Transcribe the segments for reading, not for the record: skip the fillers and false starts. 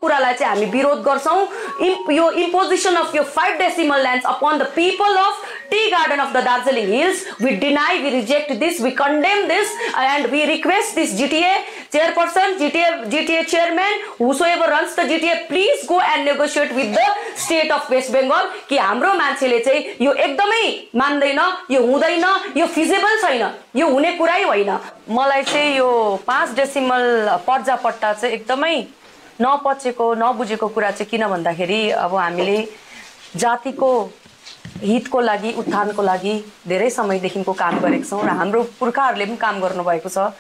कुरालाई चाहिँ हामी विरोध गर्छौं यो imposition of your 5 decimal lands upon the people of tea garden of the Darjeeling Hills. We deny, we reject this, we condemn this, and we request this GTA chairperson, GTA chairman, whosoever runs the GTA, please go and negotiate with the state of West Bengal कि हाम्रो मान्छेले चाहिँ यो एकदमै मान्दैन, यो हुँदैन, यो फिजिबल छैन, यो हुने कुरै होइन। मलाई चाहिँ यो 5 डेसिमल पर्जा पट्टा चाहिँ एकदमै नपचेको नबुझेको कुरा चाहिँ किन भन्दाखेरि अब हामीले जातिको हितको लागि उत्थानको लागि धेरै समयदेखिको काम गरेका छौं र हाम्रो पुर्खाहरूले पनि काम गर्नु भएको छ।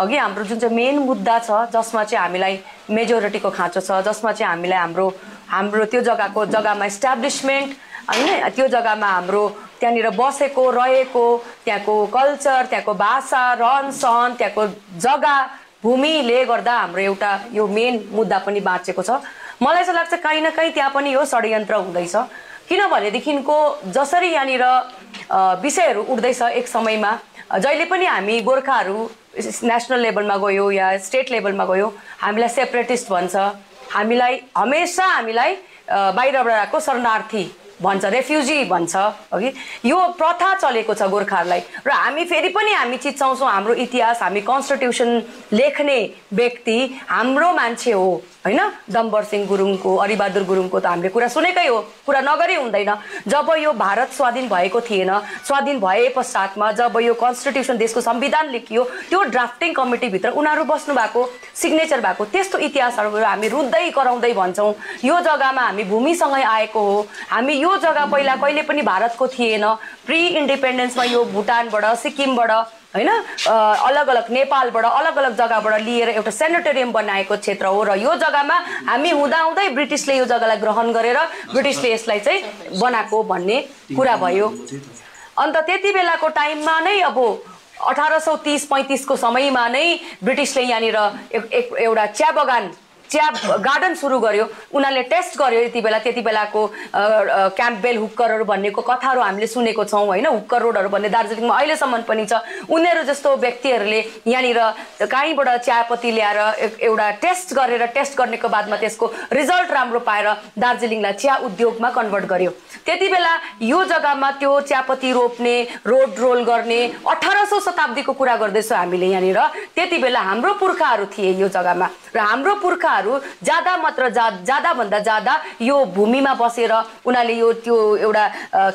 अघि हाम्रो जुन चाहिँ मेन मुद्दा छ जसमा चाहिँ हामीलाई मेजोरिटीको खाँचो छ, जसमा चाहिँ हामीलाई हाम्रो त्यो जग्गामा एस्टाब्लिशमेन्ट हैन, त्यो जग्गामा हाम्रो त्यहाँनिर बसेको रहेको त्यहाँको कल्चर, त्यहाँको भाषा, रहनसहन, त्यहाँको जग्गा भूमिले गर्दा हाम्रो एउटा यो मेन मुद्दा पनि बाँचेको छ। मलाई चाहिँ लाग्छ कहीं न कहीं त्यहाँ पनि यो षड्यन्त्र हुँदैछ। किनभनेदेखिको जसरी यहाँनिर विषयहरू उठ्दैछ एक समयमा जहिले पनि हामी गोर्खाहरू नेशनल लेभलमा गयो या स्टेट लेभलमा गयो हामीलाई सेपरेटिस्ट भन्छ, हमेशा हामीलाई बाहिरबाट आएको शरणार्थी भन्छ, रेफ्युजी भन्छ। अघि यो प्रथा चलेको छ गोर्खाहरूलाई र हामी फेरि पनि हामी चिच्चाउँछौँ हाम्रो इतिहास, हामी कन्स्टिट्युसन लेख्ने व्यक्ति हाम्रो मान्छे हो हैन। डम्बर सिंह गुरुङको, अरिबहादुर गुरुङको त हामीले कुरा सुनेकै हो, कुरा नगरी हुँदैन। जब यो भारत स्वाधीन भएको थिएन, स्वाधीन भए पश्चातमा जब यो कन्स्टिट्युसन देशको संविधान लेखियो त्यो ड्राफ्टिङ कमिटी भित्र उनीहरू बस्नु भएको, सिग्नेचर भएको त्यस्तो इतिहासहरू हामी रुँदै कराउँदै भन्छौँ यो जग्गामा हामी भूमिसँगै आएको हो, हामी यो जग्गा पहिला कहिले पनि भारतको थिएन। प्री इन्डिपेन्डेन्समा यो भुटानबाट, सिक्किमबाट हैन, अलग अलग नेपालबाट, अलग अलग जग्गाबाट लिएर एउटा सेनेटोरियम बनाएको क्षेत्र हो र यो जग्गामा हामी हुँदाहुँदै ब्रिटिसले यो जग्गालाई ग्रहण गरेर ब्रिटिसले यसलाई चाहिँ बनाएको भन्ने कुरा भयो। अन्त त्यति बेलाको टाइममा नै अब 1830-35 को समयमा नै ब्रिटिसले यहाँनिर एउटा चिया गार्डन सुरु गर्यो। उनीहरूले टेस्ट गर्यो त्यति बेलाको क्याम्पबेल हुक्करहरू भन्नेको कथाहरू हामीले सुनेको छौँ हैन। हुक्कर रोडहरू भन्ने दार्जिलिङमा अहिलेसम्म पनि छ। उनीहरू जस्तो व्यक्तिहरूले यहाँनिर कहीँबाट चियापत्ती ल्याएर एउटा टेस्ट गर्नेको बादमा त्यसको रिजल्ट राम्रो पाएर दार्जिलिङलाई चिया उद्योगमा कन्भर्ट गर्यो। त्यति बेला यो जग्गामा त्यो चियापत्ती रोप्ने, रोड रोल गर्ने 1800 शताब्दीको कुरा गर्दैछौँ हामीले यहाँनिर। त्यति बेला हाम्रो पुर्खाहरू थिए यो जग्गामा र हाम्रो पुर्खाहरू ज्यादा भन्दा ज्यादा यो भूमिमा बसेर उनीहरूले यो त्यो एउटा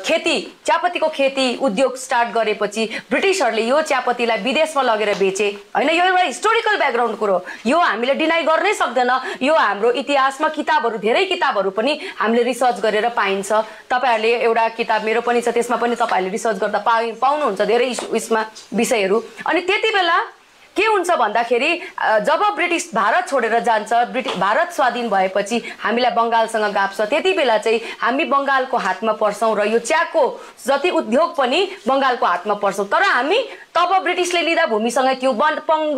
चियापत्तीको खेती उद्योग स्टार्ट गरेपछि ब्रिटिसहरूले यो चियापत्तीलाई विदेशमा लगेर बेचे हैन। यो एउटा हिस्टोरिकल ब्याकग्राउन्ड कुरो, यो हामीले डिनाइ गर्नै सक्दैन। यो हाम्रो इतिहासमा किताबहरू, धेरै किताबहरू पनि हामीले रिसर्च गरेर पाइन्छ। तपाईहरुले एउटा किताब मेरो पनि छ, त्यसमा पनि तपाईहरुले रिसर्च गर्दा पाउनुहुन्छ धेरै यसमा विषयहरू। अनि त्यति बेला के हुन्छ भन्दाखेरि जब ब्रिटिस भारत छोडेर जान्छ, भारत स्वाधीन भएपछि हामीलाई बंगालसँग गाप छ। त्यति बेला चाहिँ हामी बंगालको हातमा पर्छौं र यो चियाको जति उद्योग पनि बंगालको हातमा पर्छौं। तर हामी तब ब्रिटिसले लिँदा भूमिसँगै थियौं,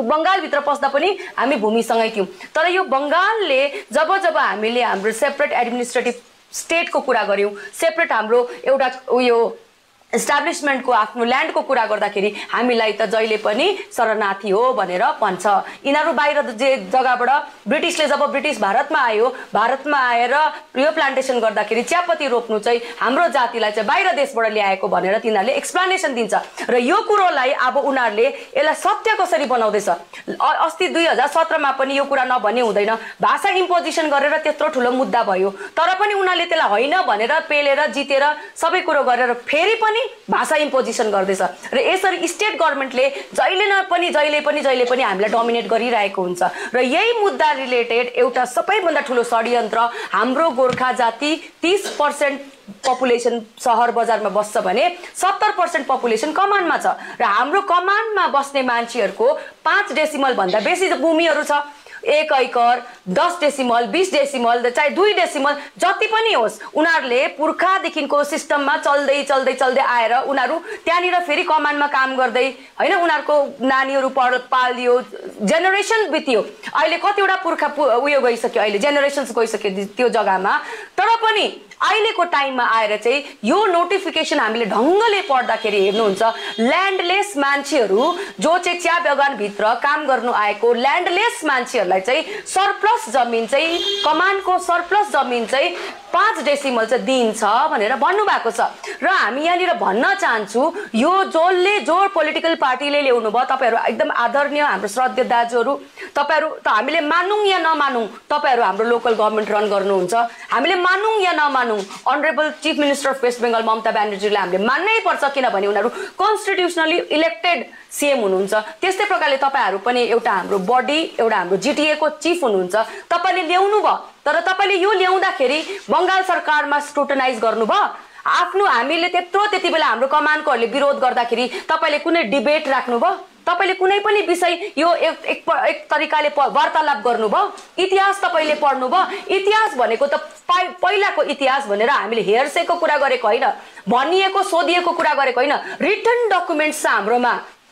बंगाल भित्र पस्दा पनि हामी भूमिसँगै थियौं। तर यो बंगालले जब हामीले हाम्रो सेपरेट एडमिनिस्ट्रेटिभ स्टेटको कुरा गर्यौं, सेपरेट हाम्रो एउटा उयो एस्टाब्लिशमेन्टको आफ्नो ल्यान्डको कुरा गर्दाखेरि हामीलाई त जहिले पनि शरणार्थी हो भनेर भन्छ। यिनीहरू बाहिर जे जग्गाबाट ब्रिटिसले जब ब्रिटिस भारतमा आयो, भारतमा आएर यो प्लान्टेसन गर्दाखेरि चियापत्ती रोप्नु चाहिँ हाम्रो जातिलाई चाहिँ बाहिर देशबाट ल्याएको भनेर तिनीहरूले एक्सप्लेनेसन दिन्छ। र यो कुरोलाई अब उनीहरूले यसलाई सत्य कसरी बनाउँदैछ। अस्ति 2017 मा पनि यो कुरा नभन्ने हुँदैन, भाषा इम्पोजिसन गरेर त्यत्रो ठुलो मुद्दा भयो। तर पनि उनीहरूले त्यसलाई होइन भनेर पेलेर जितेर सबै कुरो गरेर फेरि पनि भाषा इम्पोजिसन गर्दैछ। र यसरी स्टेट गभर्नमेन्टले जहिले पनि हामीलाई डोमिनेट गरिरहेको हुन्छ। र यही मुद्दा रिलेटेड एउटा सबैभन्दा ठुलो षड्यन्त्र, हाम्रो गोर्खा जाति 30% पपुलेसन शहर बजारमा बस्छ भने 70% पपुलेसन कमानमा छ। र हाम्रो कमानमा बस्ने मान्छेहरूको 5 डेसिमल भन्दा बेसी भूमिहरू छ। 1 एकर, 10 डेसिमल, 20 डेसिमल, चाहे 2 डेसिमल जति पनि होस्, उनीहरूले पुर्खादेखिको सिस्टममा चल्दै आएर उनीहरू त्यहाँनिर फेरि कमानमा काम गर्दै हैन, उनीहरूको नानीहरू पालियो, जेनेरेसन बित्यो। अहिले कतिवटा पुर्खा उयो गइसक्यो, अहिले जेनेरेसन्स गइसक्यो त्यो जग्गामा। तर पनि अहिलेको टाइममा आएर चाहिँ यो नोटिफिकेसन हामीले ढङ्गले पढ्दाखेरि हेर्नुहुन्छ ल्यान्डलेस मान्छेहरू जो चाहिँ चिया बगानभित्र काम गर्नु आएको ल्यान्डलेस मान्छेहरूलाई चाहिँ सरप्लस जमिन चाहिँ कमानको सरप्लस जमिन चाहिँ 5 डेसिमल चाहिँ दिन्छ भनेर भन्नुभएको छ। र हामी यहाँनिर भन्न चाहन्छु यो जो पोलिटिकल पार्टीले ल्याउनु भयो तपाईहरू एकदम आदरणीय हाम्रो श्रद्धेय दाजुहरू, तपाईहरू त हामीले मानौँ या नमानौँ तपाईहरू हाम्रो लोकल गभर्नमेन्ट रन गर्नुहुन्छ, हामीले मानौँ या नमानौँ honourable chief minister of West Bengal Mamata ब्यानर्जीलाई हामीले मान्नै पर्छ किनभने उनीहरू कन्स्टिट्युसनली इलेक्टेड सीएम हुनुहुन्छ। त्यस्तै प्रकारले तपाईहरू पनि एउटा हाम्रो बडी एउटा हाम्रो जिटिए को चिफ हुनुहुन्छ, तपाईले ल्याउनु भयो तर तपाईले यो ल्याउँदाखेरि बंगाल सरकारमा स्क्रुटनाइज गर्नुभयो आफ्नो हामीले त्यति बेला हाम्रो कमानकोहरूले विरोध गर्दाखेरि तपाईले कुनै डिबेट राख्नुभयो, तपाईले कुनै पनि विषय यो एक तरिकाले वार्तालाप गर्नुभयो, इतिहास तपाईले पढ्नुभयो। इतिहास भनेको त पहिलाको इतिहास भनेर हामीले हेरसेको कुरा गरेको होइन, भनिएको सोधिएको कुरा गरेको होइन, रिटन डकुमेन्ट्स छ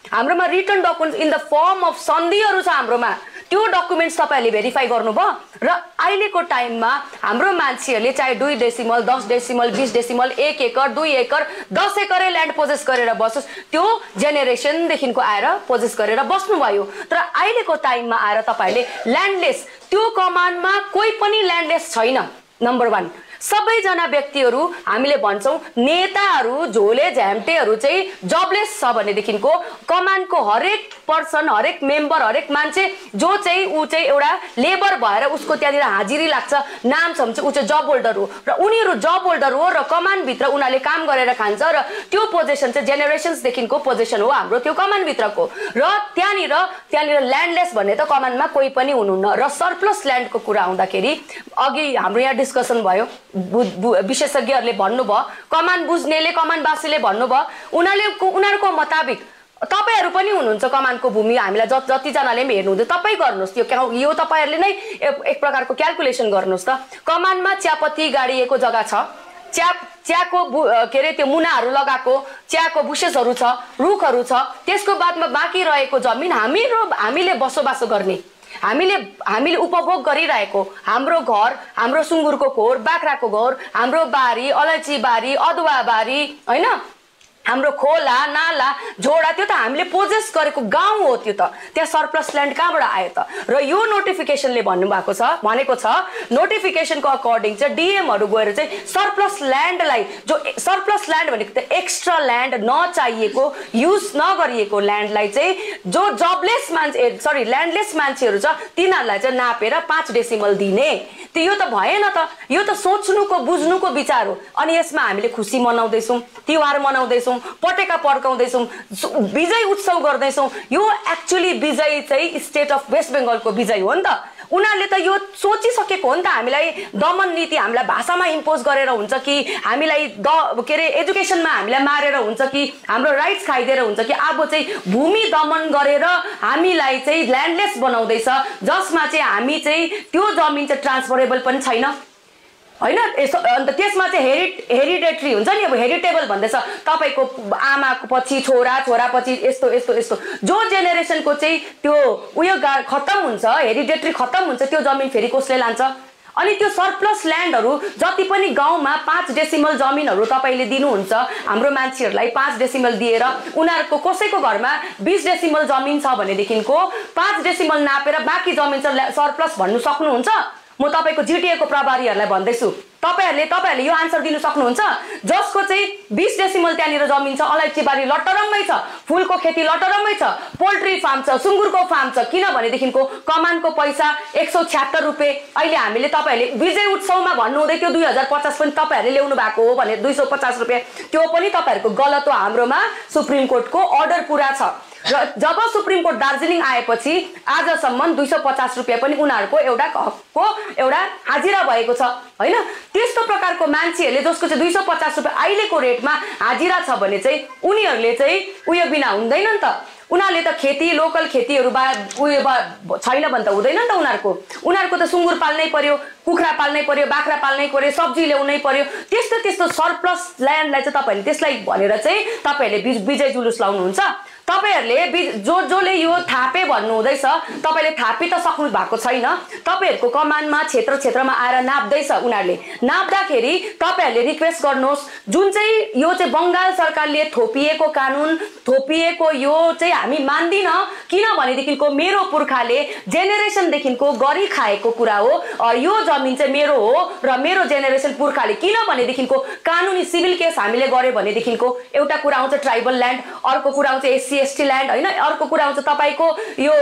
हाम्रोमा written documents in the form of सन्धिहरू छ हाम्रोमा, त्यो डकुमेन्ट्स तपाईले भेरिफाई गर्नुभयो। र अहिलेको टाइममा हाम्रो मान्छेहरूले चाहे 2 डेसिमल 10 डेसिमल 20 डेसिमल 1 एकर 2 एकर 10 एकरै ल्यान्ड पोजेस गरेर बसोस्, त्यो जेनेरेसनदेखिको आएर पोजेस गरेर बस्नुभयो। तर अहिलेको टाइममा आएर तपाईले ल्यान्डलेस त्यो कमानमा कोही पनि ल्यान्डलेस छैन। नम्बर 1 सबैजना व्यक्तिहरू हामीले भन्छौं नेताहरू झोले झ्याम्टेहरू चाहिँ जबलेस छ भनेदेखिको कमानको हरेक पर्सन हरेक मेम्बर हरेक मान्छे जो चाहिँ उ चाहिँ एउटा लेबर भएर उसको त्यहाँनिर हाजिरी लाग्छ नाम छ भने चाहिँ उ चाहिँ जब होल्डर हो र उनीहरू जब होल्डर हो र कमानभित्र उनीहरूले काम गरेर खान्छ र त्यो पोजिसन चाहिँ जेनेरेसन्सदेखिको पोजिसन हो हाम्रो त्यो कमानभित्रको। र त्यहाँनिर ल्यान्डलेस भन्ने त कमानमा कोही पनि हुनुहुन्न। र सरप्लस ल्यान्डको कुरा आउँदाखेरि अघि हाम्रो यहाँ डिस्कसन भयो, विशेषज्ञहरूले भन्नुभयो, कमान बुझ्नेले कमानवासीले भन्नुभयो, उनीहरूको मुताबिक तपाईहरु पनि हुनुहुन्छ कमानको भूमि, हामीलाई जतिजनाले पनि हेर्नुहुन्छ तपाई गर्नुस्, यो तपाईहरुले नै एक प्रकारको क्याल्कुलेसन गर्नुस् त। कमानमा चियापत्ती गाडिएको जग्गा छ, चियाको के रे त्यो मुनाहरू लगाएको चियाको बुसेसहरू छ, रुखहरू छ, त्यसको बादमा बाँकी रहेको जमिन हामीले बसोबासो गर्ने हामीले उपभोग गरिरहेको हाम्रो घर, हाम्रो सुँगुरको खोर, बाख्राको घोर, हाम्रो बारी, अलैँची बारी, अदुवा बारी, हैन हाम्रो खोला नाला झोडा, त्यो त हामीले पोजेस गरेको गाउँ हो। त्यो त त्यहाँ सरप्लस ल्यान्ड कहाँबाट आयो त? र यो नोटिफिकेसनले भनेको छ नोटिफिकेसनको अकर्डिङ चाहिँ डीएमहरु गएर चाहिँ सरप्लस ल्यान्डलाई, जो सरप्लस ल्यान्ड भनेको त एक्स्ट्रा ल्यान्ड नचाहिएको युज नगरिएको ल्यान्डलाई चाहिँ जो जबलेस ल्यान्डलेस मान्छेहरू छ तिनीहरूलाई चाहिँ नापेर 5 डेसिमल दिने। त्यो यो त भएन त, यो त सोच्नुको बुझ्नुको विचार हो। अनि यसमा हामीले खुसी मनाउँदैछौँ, तिहार मनाउँदैछौँ, पटेका पड्काउँदैछौँ, विजय उत्सव गर्दैछौँ। यो एक्चुअली विजय चाहिँ स्टेट अफ वेस्ट बेङ्गलको विजय हो नि त। उनीहरूले त यो सोचिसकेको हो नि त, हामीलाई दमन नीति हामीलाई भाषामा इम्पोज गरेर हुन्छ कि हामीलाई के अरे एजुकेसनमा हामीलाई मारेर हुन्छ कि हाम्रो राइट्स खाइदिएर हुन्छ कि अब चाहिँ भूमि दमन गरेर हामीलाई चाहिँ ल्यान्डलेस बनाउँदैछ, जसमा चाहिँ हामी चाहिँ त्यो जमिन चाहिँ ट्रान्सफरेबल पनि छैन हैन। अन्त त्यसमा चाहिँ हेरिडेटरी हुन्छ नि, अब हेरिटेबल भन्दैछ, तपाईको आमाको पछि छोरा, छोरा पछि यस्तो यस्तो यस्तो, जो जेनेरेसनको चाहिँ त्यो उयो खत्तम हुन्छ, हेरिडेटरी खत्तम हुन्छ, त्यो जमिन फेरि कसले लान्छ? अनि त्यो सरप्लस ल्यान्डहरू जति पनि गाउँमा 5 डेसिमल जमिनहरू तपाईले दिनुहुन्छ हाम्रो मान्छेहरूलाई 5 डेसिमल दिएर उनीहरूको कसैको घरमा 20 डेसिमल जमिन छ भनेदेखिको 5 डेसिमल नापेर बाँकी जमिन चाहिँ सरप्लस भन्नु सक्नुहुन्छ? म तपाईको जिटिए को प्रभारीहरूलाई भन्दैछु, तपाईहरुले यो आन्सर दिनु सक्नुहुन्छ? जसको चाहिँ 20 डेसिमल त्यहाँनिर जमिन छ, अलैँची बारी लटरम्मै छ, फूलको खेती लटरम्मै छ, पोल्ट्री फार्म छ, सुँगुरको फार्म छ, किनभनेदेखिको कमानको पैसा 176 रुपैयाँ अहिले हामीले तपाईहरुले विजय उत्सवमा भन्नुहुँदै त्यो 2050 पनि तपाईहरुले ल्याउनु भएको हो भने 250 रुपैयाँ, त्यो पनि तपाईहरुको गलत हो। हाम्रोमा सुप्रिम कोर्टको अर्डर पुरा छ र जब सुप्रिम कोर्ट दार्जिलिङ आएपछि आजसम्म 250 रुपैयाँ पनि उनीहरूको एउटा हकको एउटा हाजिरा भएको छ हैन। त्यस्तो प्रकारको मान्छेहरूले जसको चाहिँ 250 रुपैयाँ अहिलेको रेटमा हाजिरा छ भने चाहिँ उनीहरूले चाहिँ उयो बिना हुँदैन नि त। उनीहरूले त खेती लोकल खेतीहरू छैन भने त हुँदैन नि त उनीहरूको त सुँगुर पाल्नै पर्यो, कुखुरा पाल्नै पर्यो, बाख्रा पाल्नै पर्यो, सब्जी ल्याउनै पर्यो। त्यस्तो सरप्लस ल्यान्डलाई चाहिँ तपाईँहरूले त्यसलाई भनेर चाहिँ तपाईँहरूले विजय जुलुस लाउनुहुन्छ। तपाईँहरूले जसले यो थापे भन्नु हुँदैछ, तपाईँले थापी त सक्नु भएको छैन। तपाईँहरूको कमानमा क्षेत्रमा आएर नाप्दैछ उनीहरूले। नाप्दाखेरि तपाईँहरूले रिक्वेस्ट गर्नुहोस्, जुन चाहिँ यो चाहिँ बङ्गाल सरकारले थोपिएको कानुन थोपिएको यो चाहिँ हामी मान्दिन। किनभनेदेखिको मेरो पुर्खाले जेनेरेसनदेखिको गरी खाएको कुरा हो, यो जमिन चाहिँ मेरो हो र मेरो जेनेरेसन पुर्खाले। किनभनेदेखिको कानुनी सिभिल केस हामीले गऱ्यो भनेदेखिको एउटा कुरा आउँछ ट्राइबल ल्यान्ड, अर्को कुरा आउँछ SC/ST ल्यान्ड होइन, अर्को कुरा आउँछ तपाईँको यो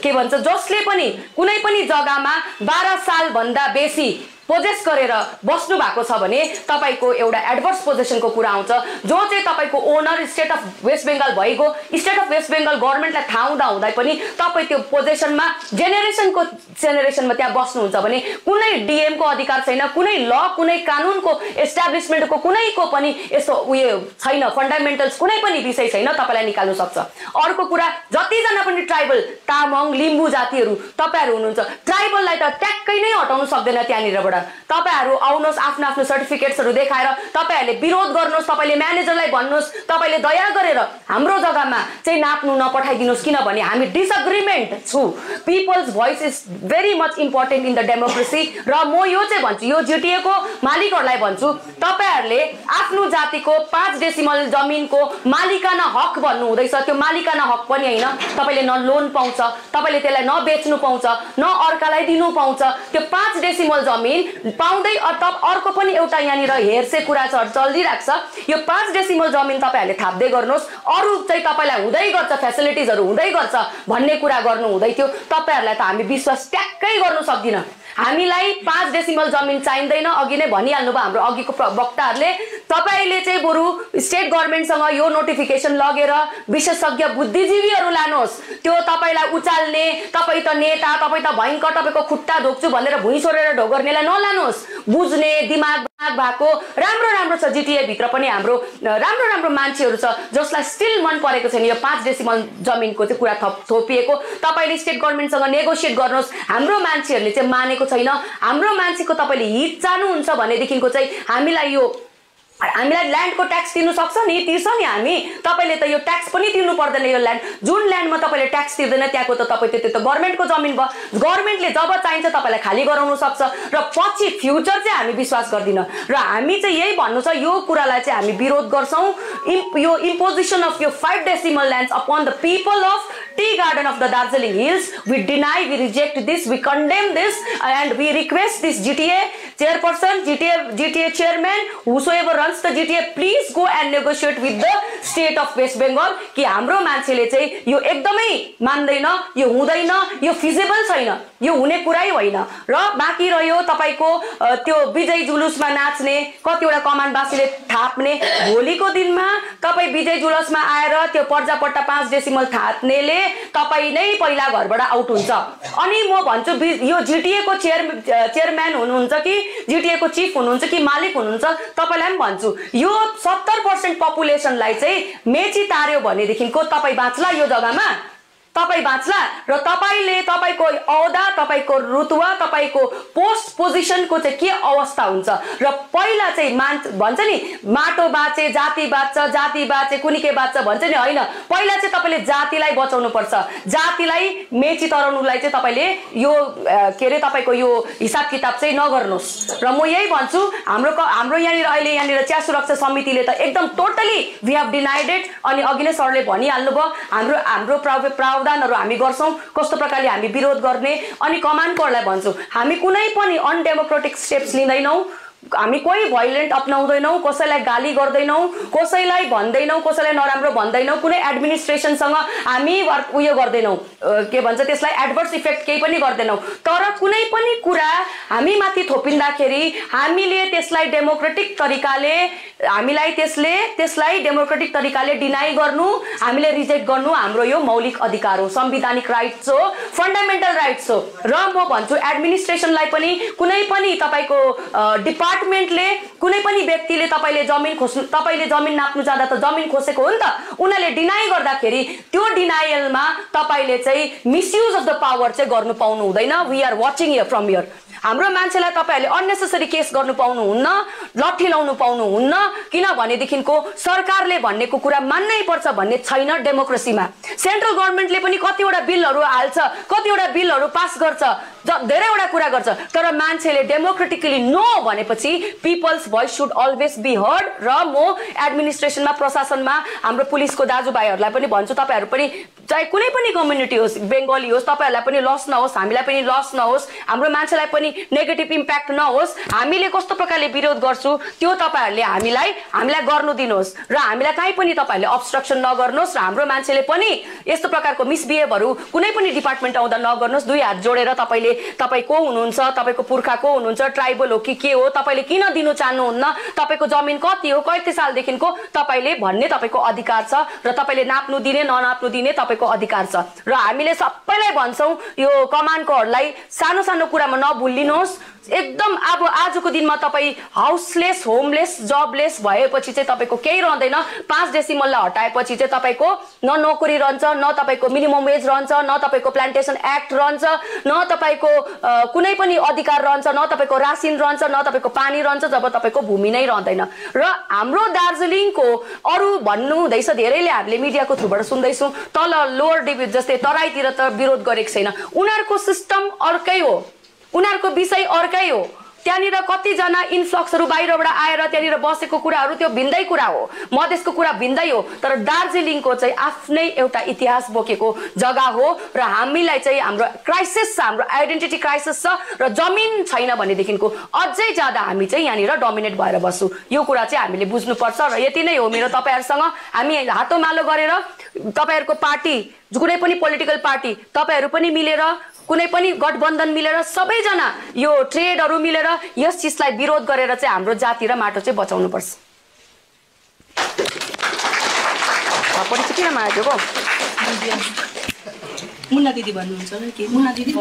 के भन्छ जसले पनि कुनै पनि जग्गामा 12 साल भन्दा बेसी पोजेस गरेर बस्नु भएको छ भने तपाईको एउटा एडभर्स पोजिसनको कुरा आउँछ, जो चाहिँ तपाईको owner state of West Bengal भएको स्टेट अफ वेस्ट बेंगल गभर्नमेन्टलाई थाहा हुँदा पनि तपाईँ त्यो पोजिसनमा जेनेरेसनमा त्यहाँ बस्नुहुन्छ भने कुनै डीएम को अधिकार छैन, कुनै ल कुनै कानुनको एस्टाब्लिशमेन्टको कुनैको पनि यस्तो उयो छैन, फन्डामेन्टल्स कुनै पनि विषय छैन तपाईलाई निकाल्नु सक्छ। अर्को कुरा जतिजना पनि ट्राइबल तामाङ लिम्बू जातिहरू तपाईहरु हुनुहुन्छ, ट्राइबललाई त ट्याक्कै नै हटाउन सक्दैन त्यहाँनिरबाट। तपाईहरु आउनुहोस्, आफ्नो आफ्नो सर्टिफिकेट्सहरु देखाएर तपाईहरुले विरोध गर्नुहोस्, तपाईले म्यानेजरलाई भन्नुहोस्, तपाईले दया गरेर हाम्रो जग्गामा चाहिँ नाप्नु नपठाइदिनुस्, किनभने हामी डिसएग्रीमेन्ट छु। People's voice is very much important in the democracy. र म यो चाहिँ भन्छु, यो जीटीए को मालिकहरुलाई भन्छु, तपाईहरुले आफ्नो जातिको 5 डेसिमल जमिनको मालिकाना हक भन्नु हुँदैछ, त्यो मालिकाना हक पनि हैन। तपाईले न लोन पाउँछ, तपाईले त्यसलाई न बेच्नु पाउँछ, न अर्कालाई दिनु पाउँछ। त्यो 5 डेसिमल जमिन पाउँदै अर्को पनि एउटा यहाँनिर हेर्से कुरा चलिरहेको छ। यो 5 डेसिमल जमिन तपाईहरुले थाप्दै गर्नुहोस्, अरु चाहिँ तपाईलाई हुँदै गर्छ, फ्यासिलिटिजहरु हुँदै गर्छ भन्ने कुरा गर्नु हुँदै थियो। तपाईहरुलाई त हामी विश्वास ट्याक्कै गर्नु सक्दिन। हामीलाई 5 डेसिमल जमिन चाहिँदैन, अघि नै भनिहाल्नु भयो हाम्रो अघिको वक्ताहरूले। तपाईले चाहिँ बरु स्टेट गभर्नमेन्टसँग यो नोटिफिकेसन लगेर विशेषज्ञ बुद्धिजीवीहरू लानुहोस्। त्यो तपाईलाई उचाल्ने, तपाई त नेता, तपाई त भयंकर, तपाईको खुट्टा धोक्छु भनेर भुइँ सोरेर ढोगर्नेलाई नलानुहोस्। बुझ्ने दिमाग भएको राम्रो छ। जीटीए भित्र पनि हाम्रो राम्रो मान्छेहरू छ जसलाई स्टिल मन परेको छैन यो 5 डेसिमल जमिनको चाहिँ कुरा थोपिएको। तपाईले स्टेट गभर्नमेन्टसँग नेगोसिएट गर्नुहोस्। हाम्रो मान्छेहरूले चाहिँ मानेको छैन। हाम्रो मान्छेको तपाईले हित चाहनुहुन्छ भनेदेखिको चाहिँ हामीलाई ल्यान्डको ट्याक्स तिर्नु सक्छ नि, तिर्छ नि हामी। तपाईले त यो ट्याक्स पनि तिर्नु पर्दैन। यो ल्यान्ड जुन ल्यान्डमा तपाईले ट्याक्स तिर्दैन त्यहाँको त तपाई त्यो त गभर्नमेन्टको जमिन भयो। गभर्नमेन्टले जब चाहिन्छ तपाईलाई खाली गराउन सक्छ र पछि फ्युचर चाहिँ हामी विश्वास गर्दिन। र हामी चाहिँ यही भन्नु छ, यो कुरालाई चाहिँ हामी विरोध गर्छौं। यो इम्पोजिसन अफ यो 5 decimal lands upon the people of tea garden of the Darjeeling hills, we deny, we reject this, we condemn this and we request this GTA chairperson, GTA chairman, whosoever runs the GTA, please go and negotiate with the state of West Bengal कि हाम्रो मान्छेले चाहिँ यो एकदमै मान्दैन, यो हुँदैन, यो फिजिबल छैन, यो हुने कुरै होइन। र बाँकी रह्यो तपाईको त्यो विजय जुलुसमा नाच्ने, कतिवटा कमानवासीले थाप्ने, भोलिको दिनमा तपाई विजय जुलुसमा आएर त्यो पर्जापट्टा 5 डेसिमल थाप्नेले तपाई नै पहिला घरबाट आउट हुन्छ। अनि म भन्छु यो जीटीए को चेयरम्यान हुनुहुन्छ कि जीटीए को चीफ हुनुहुन्छ कि मालिक हुनुहुन्छ, तपाईलाई पनि भन्छु, यो 70% पपुलेसनलाई चाहिँ मेची तार्यो भनेदेखिको तपाई बाँच्ला यो जग्गामा, तपाई बाँच्ला। र तपाईले तपाईको औदा, तपाईको रुतुवा, तपाईको पोस्ट पोजिसनको चाहिँ के अवस्था हुन्छ। र पहिला चाहिँ भन्छ नि माटो बाँचे जाति बाँच्छ, जाति बाँचे कुनिके बाँच्छ भन्छ नि, हैन। पहिला चाहिँ तपाईले जातिलाई बचाउनु पर्छ। जातिलाई मेची तराउनुलाई चाहिँ तपाईले यो के रे तपाईको यो हिसाब किताब चाहिँ नगर्नुहोस्। र म यही भन्छु, हाम्रो यहाँनिर चिया सुरक्षा समितिले त एकदम totally we have denied it. अनि अघि नै सरले भनिहाल्नु भयो हाम्रो प्रावधानहरु हामी गर्छौं, कस्तो प्रकारले हामी विरोध गर्ने। अनि कमानकोहरुलाई भन्छु, हामी कुनै पनि अनडेमोक्रेटिक स्टेप्स लिँदैनौं, हामी कोही भाइलेन्ट अपनाउँदैनौं, कसैलाई गाली गर्दैनौं, कसैलाई भन्दैनौं, कसैलाई नराम्रो भन्दैनौं, कुनै एडमिनिस्ट्रेसनसँग हामी उयो गर्दैनौं, के भन्छ त्यसलाई एडभर्स इफेक्ट केही पनि गर्दैनौं। तर कुनै पनि कुरा हामी माथि थोपिँदाखेरि हामीले त्यसलाई डेमोक्रेटिक तरिकाले डेमोक्रेटिक तरिकाले डिनाई गर्नु, हामीले रिजेक्ट गर्नु हाम्रो यो मौलिक अधिकार हो, संवैधानिक राइट्स हो, फन्डामेन्टल राइट्स हो। र म भन्छु एडमिनिस्ट्रेसनलाई पनि कुनै पनि तपाईको डिपार्टमेन्टले कुनै पनि व्यक्तिले तपाईले जमिन नाप्नु जाँदा त जमिन खोसेको हो नि त, उनीहरूले डिनाई गर्दाखेरि त्यो डिनायलमा तपाईले चाहिँ मिसयुज अफ द पावर चाहिँ गर्नु पाउनु हुँदैन। We are watching here from here. हाम्रो मान्छेलाई तपाईहरुले अननेसेसरी केस गर्नु पाउनुहुन्न, लट्ठी लाउनु पाउनुहुन्न, किनभनेदेखिको सरकारले भन्नेको कुरा मान्नै पर्छ भन्ने छैन डेमोक्रेसीमा। सेन्ट्रल गभर्नमेन्टले पनि कतिवटा बिलहरु हाल्छ, कतिवटा बिलहरु पास गर्छ, धेरैवटा कुरा गर्छ, तर मान्छेले डेमोक्रेटिकली नो भनेपछि people's voice should always be heard. र म एडमिनिस्ट्रेसनमा प्रशासनमा हाम्रो पुलिसको दाजुभाइहरुलाई पनि भन्छु, तपाईहरु पनि चाहे कुनै पनि कम्युनिटी होस्, बेंगली होस्, तपाईहरुलाई पनि लस नहोस्, हामीलाई पनि लस नहोस्, हाम्रो मान्छेलाई पनि नेगेटिभ इम्प्याक्ट नहोस्। हामीले कस्तो प्रकारले विरोध गर्छु त्यो तपाईहरुले हामीलाई गर्नु दिनुहोस् र हामीलाई कहीँ पनि तपाईहरुले अब्स्ट्रक्सन नगर्नुहोस् र हाम्रो मान्छेले पनि यस्तो प्रकारको मिसबिहेभहरु कुनै पनि डिपार्टमेन्ट आउँदा नगर्नुहोस्। दुई हात जोडेर तपाई को हुनुहुन्छ, तपाईको पुर्खा को हुनुहुन्छ, ट्राइबल हो कि के हो, तपाईले किन दिनु चाहनुहुन्न, तपाईको जमिन कति हो, कति सालदेखिको तपाईले भन्ने तपाईको अधिकार छ र तपाईले नाप्नु दिने ननाप्नु दिने तपाईको अधिकार छ। र हामीले सबैलाई भन्छौं यो कमानकोहरुलाई सानो सानो कुरामा नभुल्लिनुहोस्। एकदम अब आजको दिनमा तपाई हाउसलेस, होमलेस, जबलेस भएपछि चाहिँ तपाईको केही रहँदैन। 5 डेसिमललाई हटाएपछि चाहिँ तपाईको न नोकरी रहन्छ, न तपाईको मिनिमम वेज रहन्छ, न तपाईको प्लान्टेसन एक्ट रहन्छ, न तपाईको कुनै पनि अधिकार रहन्छ, न तपाईको रासिन रहन्छ, न तपाईको पानी रहन्छ जब तपाईको भूमि नै रहँदैन। र हाम्रो दार्जिलिङको अरु भन्नु हुँदैछ, धेरैले हामीले मिडियाको थ्रुबाट सुन्दैछौं तल लोअर डिभिजन जस्तै तराईतिर त विरोध गरेको छैन, उनीहरुको सिस्टम अर्कै हो, उनीहरुको विषय अर्कै हो। त्यहाँनिर कतिजना इन्फ्लक्सहरु बाहिरबाट आएर त्यहाँनिर बसेको कुराहरु त्यो भिन्दै कुरा हो, मधेसको कुरा भिन्दै हो, तर दार्जिलिङको चाहिँ आफ्नै एउटा इतिहास बोकेको जग्गा हो र हामीलाई चाहिँ हाम्रो क्राइसिस छ, हाम्रो आइडेन्टिटी क्राइसिस छ र जमिन छैन भनेदेखिको अझै ज्यादा हामी चाहिँ यहाँनिर डोमिनेट भएर बस्छौं। यो कुरा चाहिँ हामीले बुझ्नुपर्छ र यति नै हो मेरो तपाईहरुसँग। हामी हातोमालो गरेर तपाईहरुको पार्टी, कुनै पनि पोलिटिकल पार्टी तपाईहरु पनि मिलेर, कुनै पनि गठबन्धन मिलेर, सबैजना यो ट्रेडहरु मिलेर यस चिजलाई विरोध गरेर चाहिँ हाम्रो जाति र माटो चाहिँ बचाउनु पर्छ। किन मागेको मुन्ना दिदी भन्नुहुन्छ कि मुन्ना दिदी